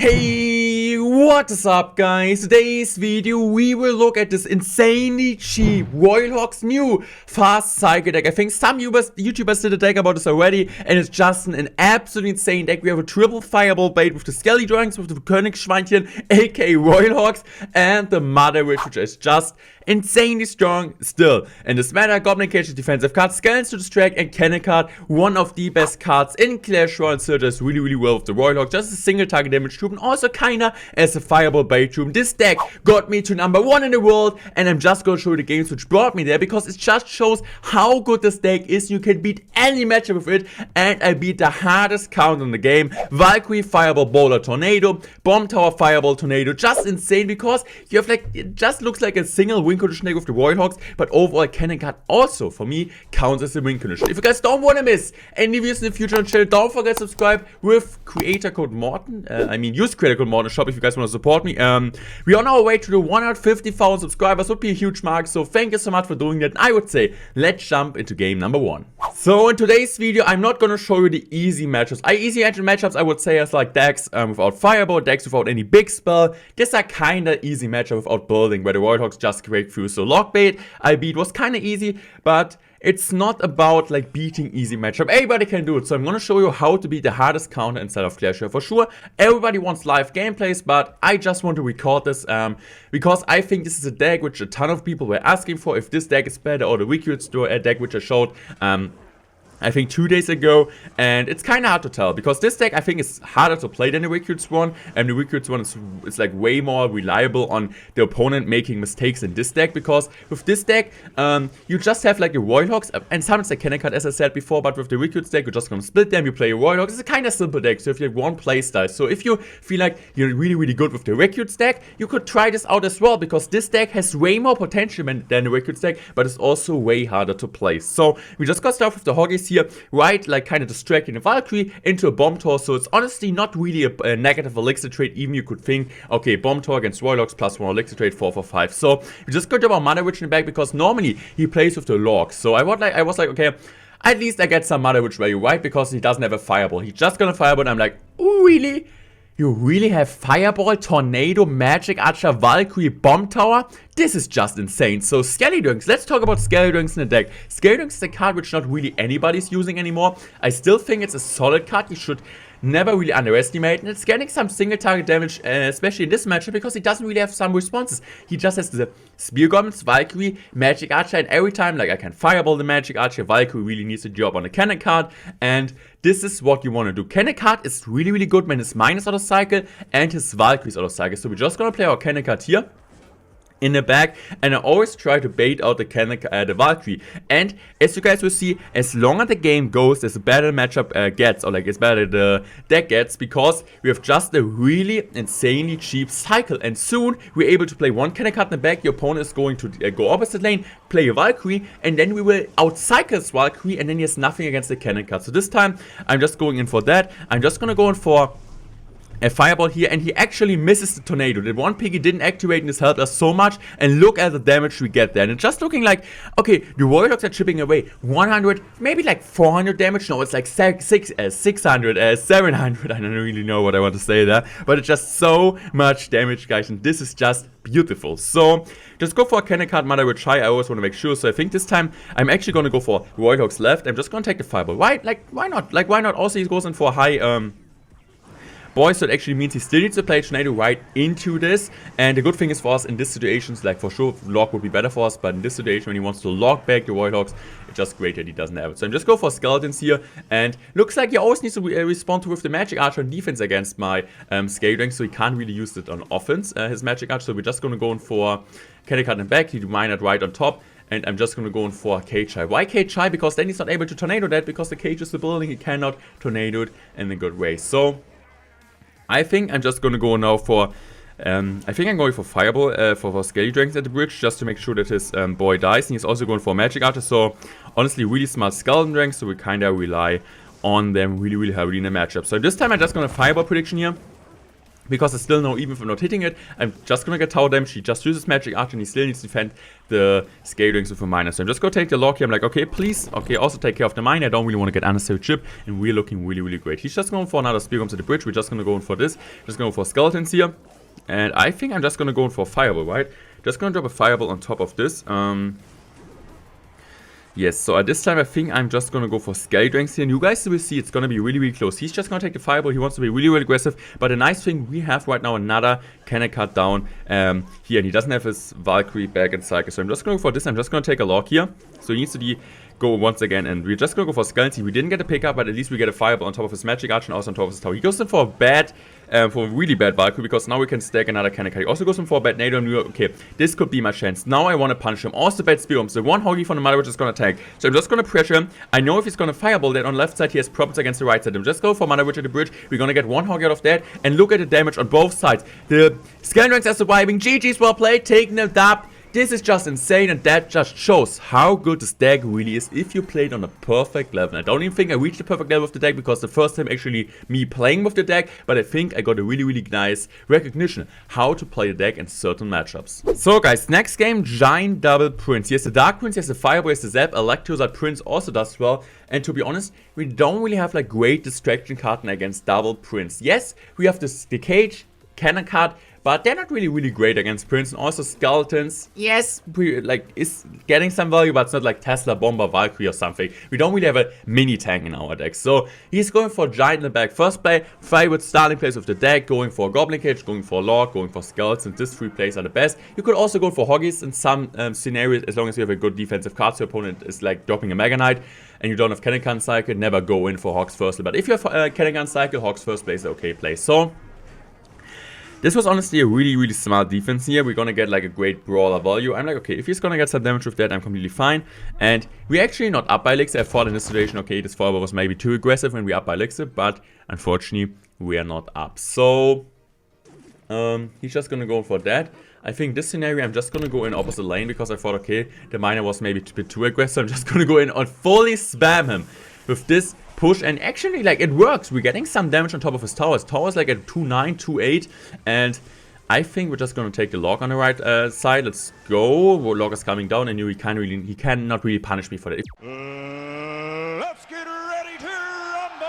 Hey, what is up guys? Today's video we will look at this insanely cheap Royal HOGS new fast cycle deck. I think some YouTubers did a deck about this already and it's just an absolutely insane deck. We have a triple fireball bait with the Skelly Dragons, with the Königsschweinchen aka Royal HOGS, and the Mother Witch, which is just insanely strong still. And this meta, Goblin Cage is defensive card, Skeletons to distract, and Cannon card, one of the best cards in Clash Royale, and still does really well with the Royal HOGS. Just a single target damage troop, and also kinda as a fireball bait troop. This deck got me to #1 in the world, and I'm just gonna show you the games which brought me there, because it just shows how good this deck is. You can beat any matchup with it, and I beat the hardest counter in the game. Valkyrie, Fireball, Bowler, Tornado, Bomb Tower, Fireball, Tornado. Just insane, because you have like, it just looks like a single win condition deck with the Royal HOGS, but overall Cannon card also for me counts as a win condition. If you guys don't want to miss any videos in the future on the channel, don't forget to subscribe with creator code Morten. Use creator code Morten in the shop if you guys want to support me. We're on our way to the 150,000 subscribers. Would be a huge mark, so thank you so much for doing that. And I would say let's jump into game number 1. So in today's video I'm not gonna show you the easy matchups. Easy matchups I would say as like decks without fireball, decks without any big spell. These are kinda easy matchup without building, where the Royal HOGS just break through. So Lockbait I beat was kinda easy, but it's not about like beating easy matchup. Everybody can do it. So I'm gonna show you how to beat the hardest counter inside of Clash Royale. For sure, everybody wants live gameplays, but I just want to record this because I think this is a deck which a ton of people were asking for. If this deck is better, or the Recruit Store deck which I showed I think 2 days ago, and it's kind of hard to tell, because this deck I think is harder to play than the Recruits one, and the Recruits one is like way more reliable on the opponent making mistakes in this deck, because with this deck you just have like a Royal HOGS and sometimes a Cannon card, as I said before, but with the Recruits deck you're just gonna split them, you play a Royal HOGS. It's a kind of simple deck, so if you have one playstyle, so if you feel like you're really good with the Recruits deck, you could try this out as well, because this deck has way more potential than the Recruits deck, but it's also way harder to play. So we just got started with the Hoggies here, right, like kind of distracting the Valkyrie into a Bomb Tower. So it's honestly not really a negative elixir trade. Even you could think, okay, Bomb Tower against Royal HOGS +1 elixir trade, 4 for 5. So we just got about Mother Witch in the back, because normally he plays with the Logs. So I was like, okay, at least I get some Mother Witch value, right? Because he doesn't have a Fireball. He's just gonna Fireball, and I'm like, oh, really? You really have Fireball, Tornado, Magic Archer, Valkyrie, Bomb Tower? This is just insane. So Skelly Dragons, let's talk about Skelly Dragons in the deck. Skelly Dragons is a card which not really anybody's using anymore. I still think it's a solid card. You should never really underestimate, and it's getting some single target damage, especially in this matchup, because he doesn't really have some responses. He just has the Spear Goblins, Valkyrie, Magic Archer, and every time like I can Fireball the Magic Archer, Valkyrie really needs a job on the Cannon card, and this is what you want to do. Cannon card is really good when his Mine is out of cycle and his Valkyrie is out of cycle. So we're just gonna play our Cannon card here in the back, and I always try to bait out the Valkyrie. And as you guys will see, as longer the game goes, as better the matchup gets, or like as better the deck gets, because we have just a really insanely cheap cycle. And soon we're able to play one Cannon card in the back. Your opponent is going to go opposite lane, play a Valkyrie, and then we will outcycle this Valkyrie, and then he has nothing against the Cannon card. So this time I'm just going in for that. I'm just gonna go in for a Fireball here, and he actually misses the Tornado. The one piggy didn't activate, and this helped us so much, and look at the damage we get there. And it's just looking like, okay, the Royal HOGS are chipping away 100, maybe like 400 damage. No, it's like 600, 700. I don't really know what I want to say there, but it's just so much damage, guys, and this is just beautiful. So just go for a Cannon card, Mother Witch high. I always want to make sure. So I think this time I'm actually going to go for Royal HOGS left. I'm just going to take the Fireball. Why? Like, why not? Like, why not? Also, he goes in for a high boy, so it actually means he still needs to play Tornado right into this. And the good thing is for us in this situations, like for sure Lock would be better for us, but in this situation when he wants to lock back the Royal HOGS, it's just great that he doesn't have it. So I'm just go for Skeletons here, and looks like he always needs to respond to with the Magic Archer on defense against my Scale Dragons, so he can't really use it on offense, his Magic Archer. So we're just gonna go in for Cannon card in back, he do Mine right on top. And I'm just going to go in for Cage High. Why Cage High? Because then he's not able to Tornado that, because the cage is the building, he cannot Tornado it in a good way. So I think I'm just going to go now for, I think I'm going for Fireball for Skelly Dragons at the bridge, just to make sure that his boy dies. And he's also going for Magic Archer, so honestly really smart Skeleton Dragons, so we kind of rely on them really heavily in the matchup. So this time I'm just going to Fireball prediction here, because it's still no, even if I'm not hitting it, I'm just gonna get tower damage. He just uses magic archer and he still needs to defend the scale rings with a miner. So I'm just gonna take the lock here. I'm like, okay, please, okay, also take care of the miner. I don't really want to get unnecessary chip, and we're looking really, really great. He's just going for another spear comes to the bridge. We're just gonna go in for this. Just going for skeletons here. And I think I'm just gonna go in for fireball, right? Just gonna drop a fireball on top of this. Yes, so at this time I think I'm just gonna go for scale dranks here, and you guys will see it's gonna be really, really close. He's just gonna take the fireball. He wants to be really, really aggressive, but the nice thing, we have right now another cannon cut down here, and he doesn't have his Valkyrie back in cycle, so I'm just gonna go for this. I'm just gonna take a lock here, so he needs to go once again, and we're just gonna go for skeleton. We didn't get a pickup, but at least we get a fireball on top of his magic arch and also on top of his tower. He goes in for a bad, for a really bad Valkyrie, because now we can stack another cannon cut. He also goes in for a bad NATO, and we're okay, this could be my chance. Now I want to punch him. Also bad spear bombs. The one Hoggy from the Mother Witch is gonna tank, so I'm just gonna pressure him. I know if he's gonna fireball that on the left side, he has problems against the right side. I'm just go for Mother Witch at the bridge. We're gonna get one Hoggy out of that, and look at the damage on both sides. The Skeleton ranks are surviving. GG's, well played, taking the dub. This is just insane, and that just shows how good this deck really is if you play it on a perfect level. And I don't even think I reached the perfect level of the deck, because the first time actually me playing with the deck, but I think I got a really, really nice recognition how to play the deck in certain matchups. So guys, next game, Giant Double Prince. He has the Dark Prince, he has the Fireball, he has the Zap, Electrozard Prince also does well. And to be honest, we don't really have like great distraction card against Double Prince. Yes, we have the Cage, Cannon card, but they're not really, really great against Prince. And also Skeletons, yes, is getting some value, but it's not like Tesla, Bomber, Valkyrie or something. We don't really have a mini tank in our deck. So he's going for Giant in the back. First play, favorite starting place of the deck, going for Goblin Cage, going for Lord, going for Skeletons. These three plays are the best. You could also go for Hoggies in some scenarios, as long as you have a good defensive card. So your opponent is like dropping a Mega Knight and you don't have Cannon Gun Cycle, never go in for Hogs first. But if you have Cannon Gun Cycle, Hogs first play is an okay play. So this was honestly a really, really smart defense here. We're gonna get like a great brawler value. I'm like, okay, if he's gonna get some damage with that, I'm completely fine. And we're actually not up by Elixir. I thought in this situation, okay, this fireball was maybe too aggressive when we up by Elixir, but unfortunately, we are not up. So, he's just gonna go for that. I think this scenario, I'm just gonna go in opposite lane, because I thought, okay, the miner was maybe a bit too aggressive. I'm just gonna go in and fully spam him with this push, and actually, like, it works. We're getting some damage on top of his tower. His tower is like at 2-9, 2-8, and I think we're just gonna take the log on the right side. Let's go. Log is coming down, and he cannot really punish me for that. Let's get ready to rumble!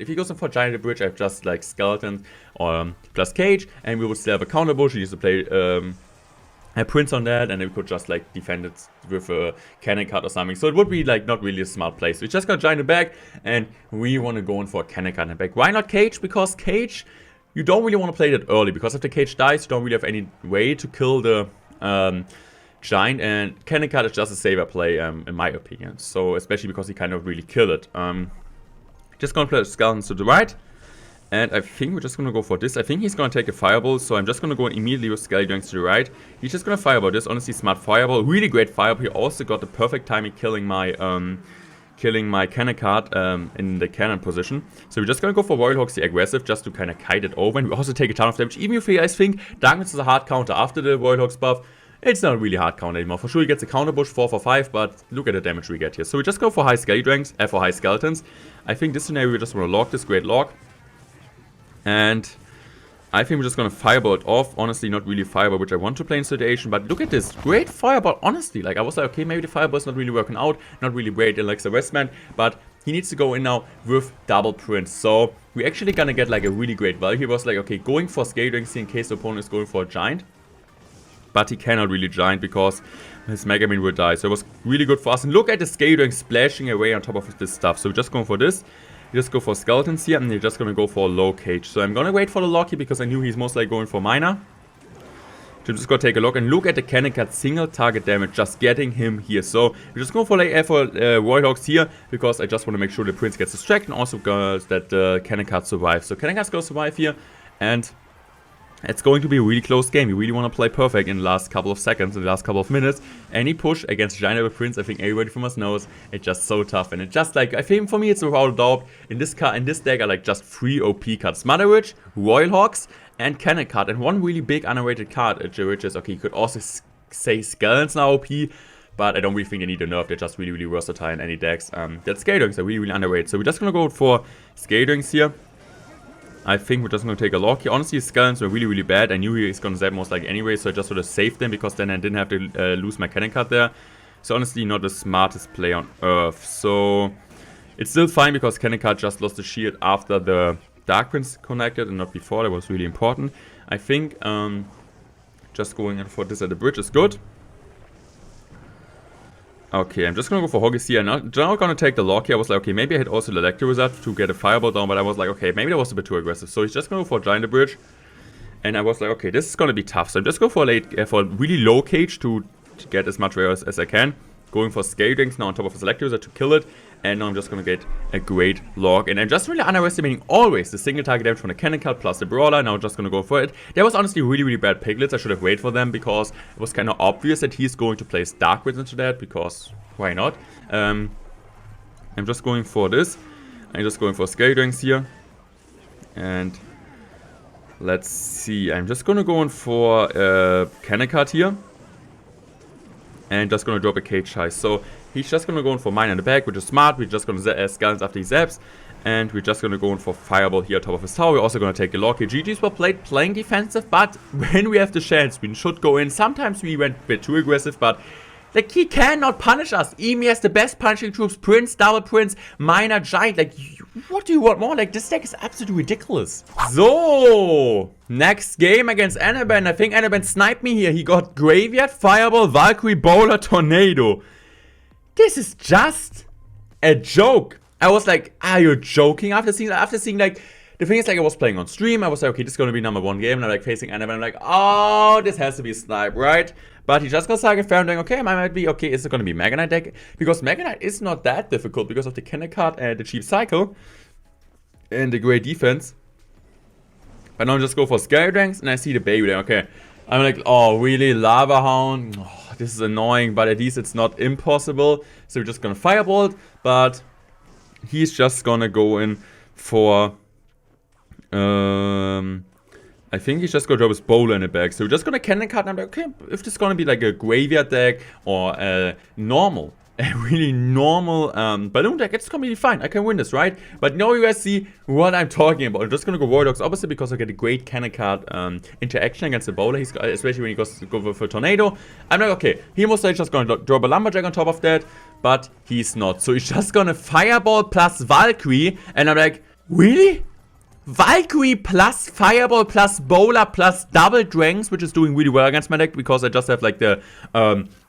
If he goes in for Giant at the bridge, I have just like Skeleton plus Cage, and we would still have a counter bush. He needs to play a Prince on that, and then we could just like defend it with a cannon card or something. So it would be like not really a smart play. So we just got Giant in the back, and we want to go in for a cannon card in the back. Why not Cage? Because Cage, you don't really want to play that early, because if the Cage dies, you don't really have any way to kill the Giant, and cannon card is just a saver play in my opinion. So especially because he kind of really killed it. Just gonna play Skeletons to the right. And I think we're just going to go for this. I think he's going to take a fireball, so I'm just going to go immediately with Skeleton to the right. He's just going to fireball this. Honestly, smart fireball. Really great fireball. He also got the perfect timing killing my cannon card in the cannon position. So we're just going to go for Royal Hogs, the aggressive, just to kind of kite it over. And we also take a ton of damage. Even if you guys think Darkness is a hard counter after the Royal Hogs buff, it's not really hard counter anymore. For sure he gets a counter bush 4 for 5, but look at the damage we get here. So we just go for high Skeleton, for high Skeletons. I think this scenario we just want to lock this great lock. And I think we're just going to fireball it off. Honestly, not really fireball, which I want to play in situation. But look at this. Great fireball. Honestly, like I was like, okay, maybe the fireball is not really working out. Not really great in like the Westman. But he needs to go in now with Double Prince. So we're actually going to get like a really great value. He was like, okay, going for Scale Rings in case the opponent is going for a Giant. But he cannot really Giant because his Mega Man will die. So it was really good for us. And look at the Scale Ring splashing away on top of this stuff. So we're just going for this. You just go for Skeletons here, and you're just gonna go for a low Cage. So I'm gonna wait for the lock here, because I knew he's most likely going for Miner. So I'm just gonna take a look and look at the cannon card single target damage, just getting him here. So we're just going for like Royal Hogs here, because I just want to make sure the Prince gets distracted, and also that the cannon card survives. So cannon card's gonna survive here, and it's going to be a really close game. You really want to play perfect in the last couple of seconds, in the last couple of minutes. Any push against Giant Double Prince, I think everybody from us knows, it's just so tough. And it's just like, I think for me it's without a doubt, in this deck are like just 3 OP cards. Mother Witch, Royal Hogs, and Cannon card. And one really big underrated card, which is, okay, you could also say Skeletons now OP. but I don't really think they need a nerf. They're just really, really versatile in any decks. That Scale Drinks are really, really underrated. So we're just gonna go for Scale Drinks here. I think we're just gonna take a lock here. Honestly, Skeletons were really, really bad. I knew he was gonna zap most likely anyway, so I just sort of saved them because then I didn't have to lose my cannon card there. So honestly, not the smartest play on Earth. So it's still fine because cannon card just lost the shield after the Dark Prince connected and not before. That was really important. I think just going in for this at the bridge is good. Okay, I'm just gonna go for HOGS here. Now gonna take the lock here. I was like, okay, maybe I had also the Electro Reserve to get a Fireball down, but I was like, okay, maybe that was a bit too aggressive. So he's just gonna go for Giant Bridge. And I was like, okay, this is gonna be tough. So I'm just going for a really low cage to get as much rare as I can. Going for Scale Drinks now on top of his Electro Reserve to kill it. And now I'm just gonna get a great log. And I'm just really underestimating always the single target damage from the cannon card plus the brawler. Now I'm just gonna go for it. That was honestly really, really bad piglets. I should have waited for them because it was kind of obvious that he's going to place Dark Winds into that, because why not? I'm just going for this. I'm just going for Scale Drinks here. And let's see. I'm just gonna go in for a cannon card here. And just gonna drop a cage high. So he's just gonna go in for mine in the back, which is smart. We're just gonna Skeletons after he zaps. And we're just gonna go in for Fireball here on top of his tower. We're also gonna take the lock here. GG's were playing defensive, but when we have the chance, we should go in. Sometimes we went a bit too aggressive, but like, he cannot punish us. Even he has the best punishing troops. Prince, Double Prince, Minor, Giant. Like, what do you want more? Like, this deck is absolutely ridiculous. So, next game against Anaban. I think Anaban sniped me here. He got Graveyard, Fireball, Valkyrie, Bowler, Tornado. This is just a joke. I was like, are you joking? After seeing like, the thing is, like, I was playing on stream. I was like, okay, this is gonna be #1 game. And I'm like facing Anaban. I'm like, oh, this has to be snipe, right? But he just got Saga Fair. I'm like, okay, I might be, okay, is it gonna be Mega Knight deck? Because Mega Knight is not that difficult because of the cannon card and the cheap cycle and the great defense. But now I just go for Scale Drinks and I see the baby there. Okay, I'm like, oh, really? Lava Hound? Oh, this is annoying, but at least it's not impossible. So we're just gonna Fireball it, but he's just gonna go in for I think he's just gonna drop his Bowler in the back. So we're just gonna cannon card and I'm like, okay, if this is gonna be like a Graveyard deck or a really normal balloon deck, it's gonna be fine. I can win this, right? But now you guys see what I'm talking about. I'm just gonna go Warlocks opposite because I get a great cannon card interaction against the Bowler. He's especially when he goes to go for Tornado. I'm like, okay, he most likely just gonna drop a Lumberjack on top of that, but he's not. So he's just gonna Fireball plus Valkyrie, and I'm like, really? Valkyrie plus Fireball plus Bowler plus Double Drinks, which is doing really well against my deck because I just have like the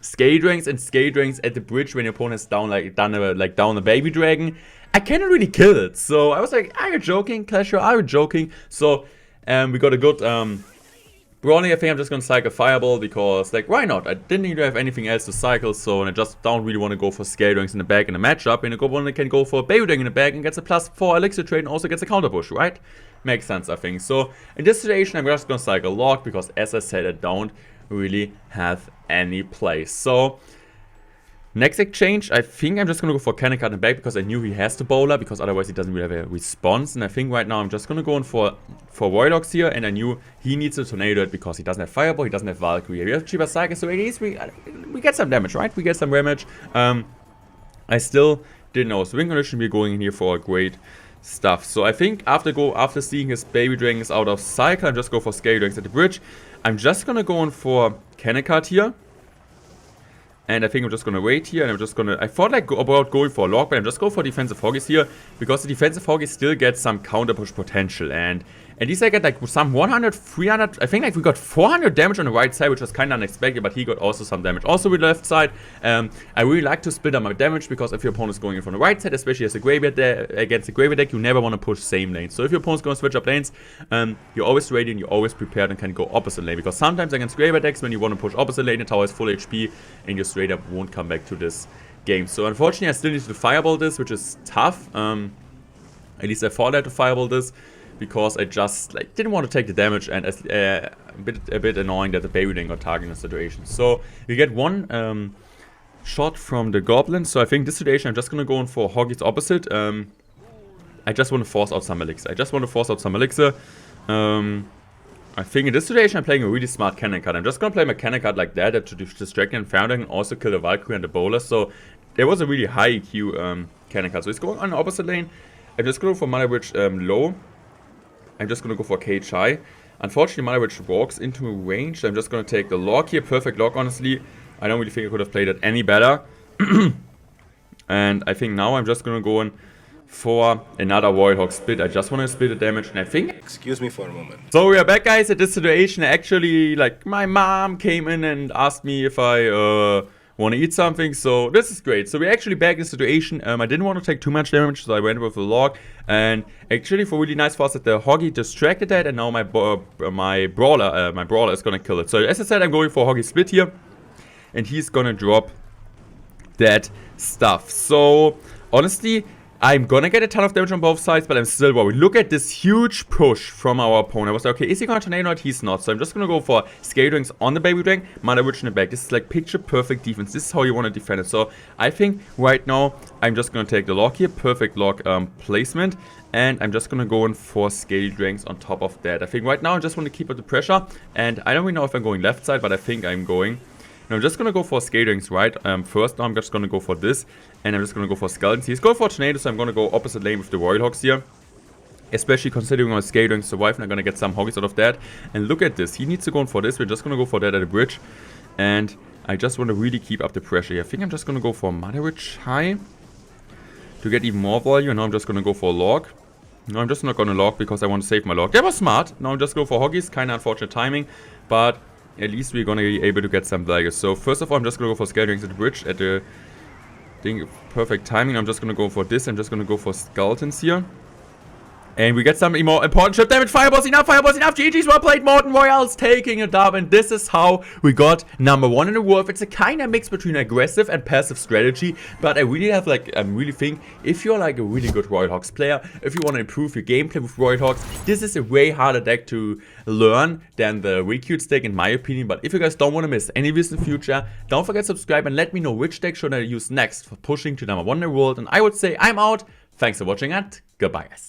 Scale Drinks and Scale Drinks at the bridge when your opponent's down down a Baby Dragon. I cannot really kill it. So I was like, are you joking, Clash Royale? Are you joking? So we got a good Brawling. I think I'm just gonna cycle Fireball because, like, why not? I didn't need to have anything else to cycle, so and I just don't really want to go for Scale Drinks in the back in a matchup. And I can go for Baby Dragon in the back and gets a +4 elixir trade and also gets a counter push, right? Makes sense, I think. So in this situation, I'm just gonna cycle Lock because, as I said, I don't really have any place. So next exchange, I think I'm just gonna go for Cannon Card in the back because I knew he has the Bowler, because otherwise he doesn't really have a response. And I think right now I'm just gonna go in for Warlocks here, and I knew he needs a Tornado because he doesn't have Fireball, he doesn't have Valkyrie. We have cheaper Psychic, so at least we get some damage, right? We get some damage. I still didn't know. So win condition, we're going in here for great stuff. So I think after seeing his Baby Dragons out of cycle, I'm just go for Scale Dragons at the bridge. I'm just gonna go in for Cannon Card here. And I think I'm just gonna wait here, and I'm just gonna... I thought about going for a Lock, but I'm just going for Defensive HOGS here, because the Defensive HOGS still gets some counter push potential. And at least I get like some 100, 300... I think like we got 400 damage on the right side, which was kind of unexpected, but he got also some damage. Also with the left side, I really like to split up my damage, because if your opponent's going in from the right side, especially as a Graveyard deck, against a Graveyard deck, you never want to push same lane. So if your opponent's going to switch up lanes, you're always ready and you're always prepared and can go opposite lane. Because sometimes against Graveyard decks, when you want to push opposite lane, the tower is full HP, and you straight up won't come back to this game. So unfortunately, I still need to Fireball this, which is tough. At least I thought I had to Fireball this, because I just like didn't want to take the damage, and a bit annoying that the Baby Dragon got targeted in the situation. So we get one shot from the Goblin. So I think this situation I'm just gonna go in for HOGS opposite. I just want to force out some elixir. I think in this situation I'm playing a really smart cannon card. I'm just gonna play my cannon card like that to distract and founder and also kill the Valkyrie and the bowler. So there was a really high EQ cannon card. So he's going on the opposite lane. I'm just gonna go for Mana Witch low. I'm just gonna go for Cage high. Unfortunately, Mana Witch walks into range. I'm just gonna take the lock here. Perfect lock, honestly. I don't really think I could have played it any better. And I think now I'm just gonna go in for another Royal Hog split. I just want to split the damage, and I think... Excuse me for a moment. So we are back, guys, at this situation. Actually, like, my mom came in and asked me if I want to eat something, so this is great. So we're actually back in the situation. I didn't want to take too much damage, so I went with the log. And actually, for really nice for us that the Hoggy distracted that, and now my brawler is gonna kill it. So as I said, I'm going for Hoggy split here, and he's gonna drop that stuff. So honestly, I'm gonna get a ton of damage on both sides, but I'm still worried. Look at this huge push from our opponent. I was like, okay, is he gonna tornado it? He's not. So I'm just gonna go for Scale Rings on the Baby Dragon, Mana Witch in the back. This is like picture perfect defense. This is how you want to defend it. So I think right now I'm just gonna take the lock here. Perfect lock placement. And I'm just gonna go in for Scale Dragons on top of that. I think right now I just want to keep up the pressure. And I don't really know if I'm going left side, but I think I'm going. Now I'm just gonna go for Scale Rings, right? First, now I'm just gonna go for this, and I'm just gonna go for Skeletons. He's going for Tornado, so I'm gonna go opposite lane with the Royal Hogs here. Especially considering my Scale Rings survive, and I'm gonna get some Hoggies out of that. And look at this, he needs to go in for this. We're just gonna go for that at the bridge. And I just wanna really keep up the pressure here. I think I'm just gonna go for Mana Witch high to get even more value, and now I'm just gonna go for a log. No, I'm just not gonna log because I want to save my log. That was smart. Now I'm just go for Hoggies, kinda unfortunate timing, but at least we're gonna be able to get some value. So first of all, I'm just gonna go for Scale Rings at the bridge at the thing. Perfect timing. I'm just gonna go for this. I'm just gonna go for Skeletons here. And we get some more important chip damage. Fireballs enough, GG's, well played. Morton Royale's taking a dub. And this is how we got #1 in the world. It's a kind of mix between aggressive and passive strategy. But I really have like, I really think if you're like a really good Royal Hogs player, if you want to improve your gameplay with Royal Hogs, this is a way harder deck to learn than the Recute deck in my opinion. But if you guys don't want to miss any videos in the future, don't forget to subscribe and let me know which deck should I use next for pushing to #1 in the world. And I would say I'm out. Thanks for watching and goodbye, guys.